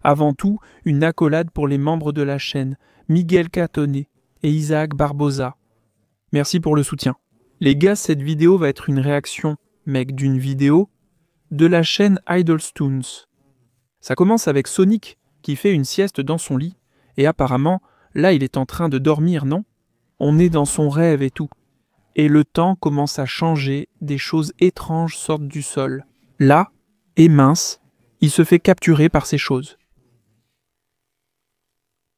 Avant tout, une accolade pour les membres de la chaîne, Miguel Catone et Isaac Barbosa. Merci pour le soutien. Les gars, cette vidéo va être une réaction, mec, d'une vidéo de la chaîne Idolstoons. Ça commence avec Sonic qui fait une sieste dans son lit, et apparemment, là il est en train de dormir, non? On est dans son rêve et tout. Et le temps commence à changer, des choses étranges sortent du sol. Là, et mince, il se fait capturer par ces choses.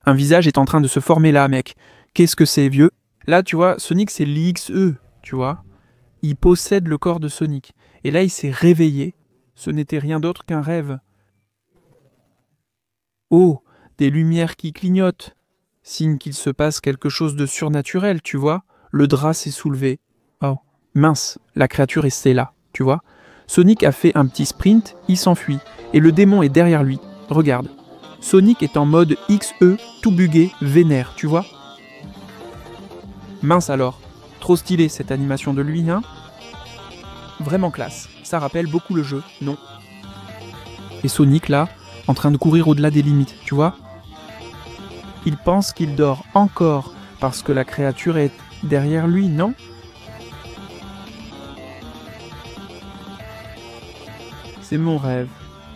Un visage est en train de se former là, mec. Qu'est-ce que c'est, vieux? Là, tu vois, Sonic c'est l'IXE, tu vois. Il possède le corps de Sonic. Et là, il s'est réveillé. Ce n'était rien d'autre qu'un rêve. Oh, des lumières qui clignotent. Signe qu'il se passe quelque chose de surnaturel, tu vois. Le drap s'est soulevé. Oh, mince, la créature est là, tu vois. Sonic a fait un petit sprint, il s'enfuit. Et le démon est derrière lui. Regarde. Sonic est en mode XE, tout bugué, vénère, tu vois. Mince alors. Trop stylé cette animation de lui, hein. Vraiment classe. Ça rappelle beaucoup le jeu, non? Et Sonic, là, en train de courir au-delà des limites, tu vois. Il pense qu'il dort encore parce que la créature est derrière lui, non? C'est mon rêve.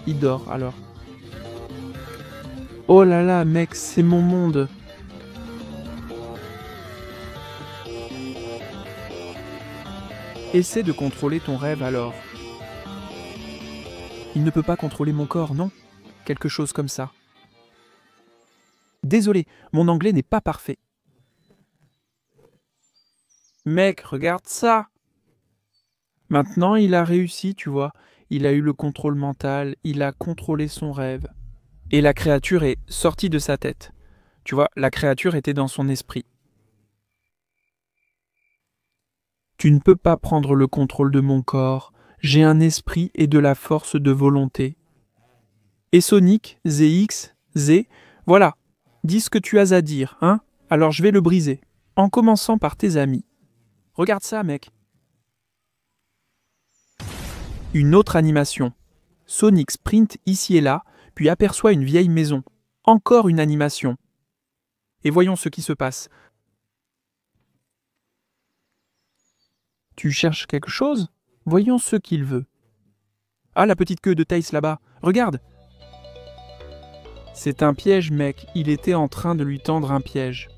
Il dort alors. Oh là là, mec, c'est mon monde. Essaie de contrôler ton rêve alors. Il ne peut pas contrôler mon corps, non? Quelque chose comme ça. Désolé, mon anglais n'est pas parfait. Mec, regarde ça! Maintenant, il a réussi, tu vois. Il a eu le contrôle mental, il a contrôlé son rêve. Et la créature est sortie de sa tête. Tu vois, la créature était dans son esprit. Tu ne peux pas prendre le contrôle de mon corps. J'ai un esprit et de la force de volonté. Et Sonic, ZX, Z, voilà. Dis ce que tu as à dire, hein? Alors je vais le briser. En commençant par tes amis. Regarde ça, mec. Une autre animation. Sonic sprint ici et là, puis aperçoit une vieille maison. Encore une animation. Et voyons ce qui se passe. Tu cherches quelque chose? Voyons ce qu'il veut. Ah, la petite queue de Tails là-bas. Regarde! C'est un piège, mec. Il était en train de lui tendre un piège.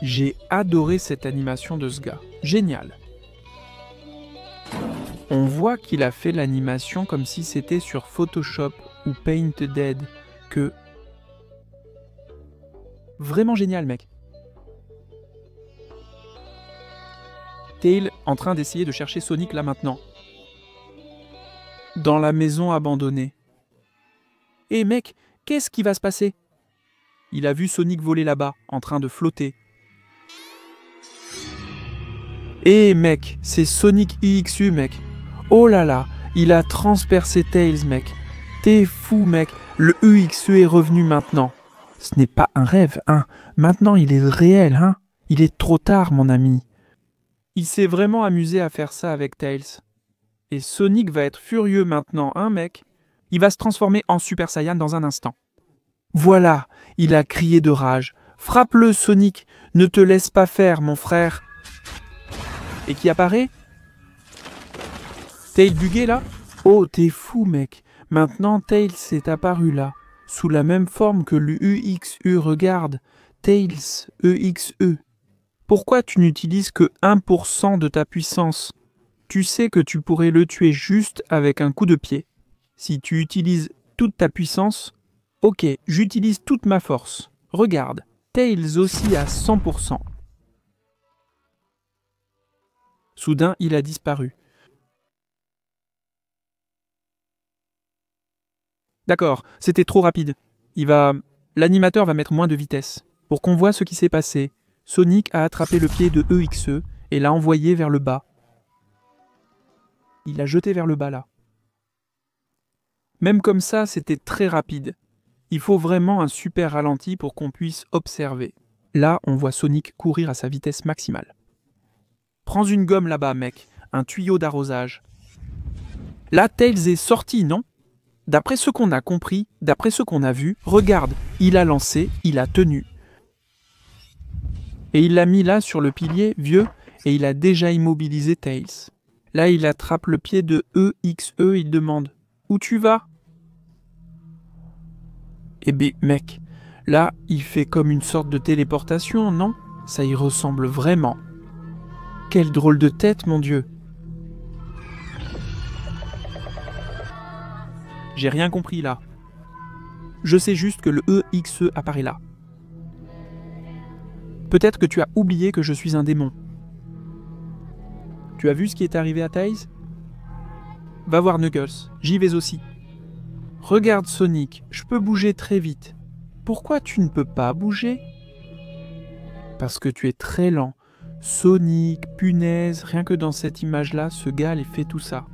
J'ai adoré cette animation de ce gars. Génial. On voit qu'il a fait l'animation comme si c'était sur Photoshop ou Painted. Que... Vraiment génial, mec. Tails en train d'essayer de chercher Sonic là maintenant. Dans la maison abandonnée. Hé mec, qu'est-ce qui va se passer? Il a vu Sonic voler là-bas, en train de flotter. Hé mec, c'est Sonic IXU mec. Oh là là, il a transpercé Tails mec. T'es fou mec, le EXE est revenu maintenant. Ce n'est pas un rêve, hein. Maintenant il est réel, hein. Il est trop tard mon ami. Il s'est vraiment amusé à faire ça avec Tails. Et Sonic va être furieux maintenant, hein mec? Il va se transformer en Super Saiyan dans un instant. Voilà, il a crié de rage. Frappe-le Sonic, ne te laisse pas faire mon frère. Et qui apparaît? Tails bugué là? Oh, t'es fou mec. Maintenant Tails est apparu là, sous la même forme que le EXE, regarde. Tails, EXE. Pourquoi tu n'utilises que 1% de ta puissance? Tu sais que tu pourrais le tuer juste avec un coup de pied. Si tu utilises toute ta puissance, ok, j'utilise toute ma force. Regarde, Tails aussi à 100%. Soudain, il a disparu. D'accord, c'était trop rapide. L'animateur va mettre moins de vitesse. Pour qu'on voit ce qui s'est passé, Sonic a attrapé le pied de EXE et l'a envoyé vers le bas. Il l'a jeté vers le bas là. Même comme ça, c'était très rapide. Il faut vraiment un super ralenti pour qu'on puisse observer. Là, on voit Sonic courir à sa vitesse maximale. Prends une gomme là-bas, mec. Un tuyau d'arrosage. Là, Tails est sorti, non? D'après ce qu'on a compris, d'après ce qu'on a vu, regarde, il a lancé, il a tenu. Et il l'a mis là sur le pilier, vieux, et il a déjà immobilisé Tails. Là, il attrape le pied de EXE, il demande « Où tu vas ?» Eh ben, mec, là, il fait comme une sorte de téléportation, non? Ça y ressemble vraiment. Quelle drôle de tête, mon Dieu! J'ai rien compris là. Je sais juste que le EXE apparaît là. Peut-être que tu as oublié que je suis un démon. Tu as vu ce qui est arrivé à Tails? Va voir Knuckles, j'y vais aussi. Regarde Sonic, je peux bouger très vite. Pourquoi tu ne peux pas bouger? Parce que tu es très lent. Sonic, punaise, rien que dans cette image-là, ce gars les fait tout ça.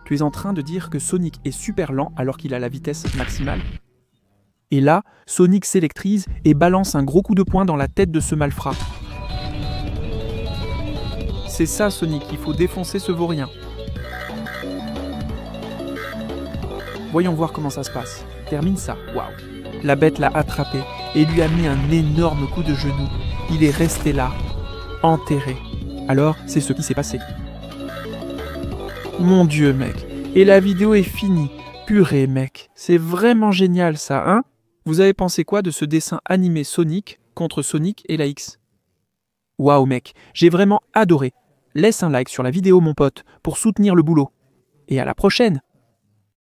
Tu es en train de dire que Sonic est super lent alors qu'il a la vitesse maximale? Et là, Sonic s'électrise et balance un gros coup de poing dans la tête de ce malfrat. C'est ça Sonic, il faut défoncer ce vaurien. Voyons voir comment ça se passe. Termine ça, waouh. La bête l'a attrapé et lui a mis un énorme coup de genou. Il est resté là, enterré. Alors, c'est ce qui s'est passé. Mon Dieu, mec. Et la vidéo est finie. Purée, mec. C'est vraiment génial, ça, hein? Vous avez pensé quoi de ce dessin animé Sonic contre Sonic et la X? Waouh, mec. J'ai vraiment adoré. Laisse un like sur la vidéo, mon pote, pour soutenir le boulot. Et à la prochaine!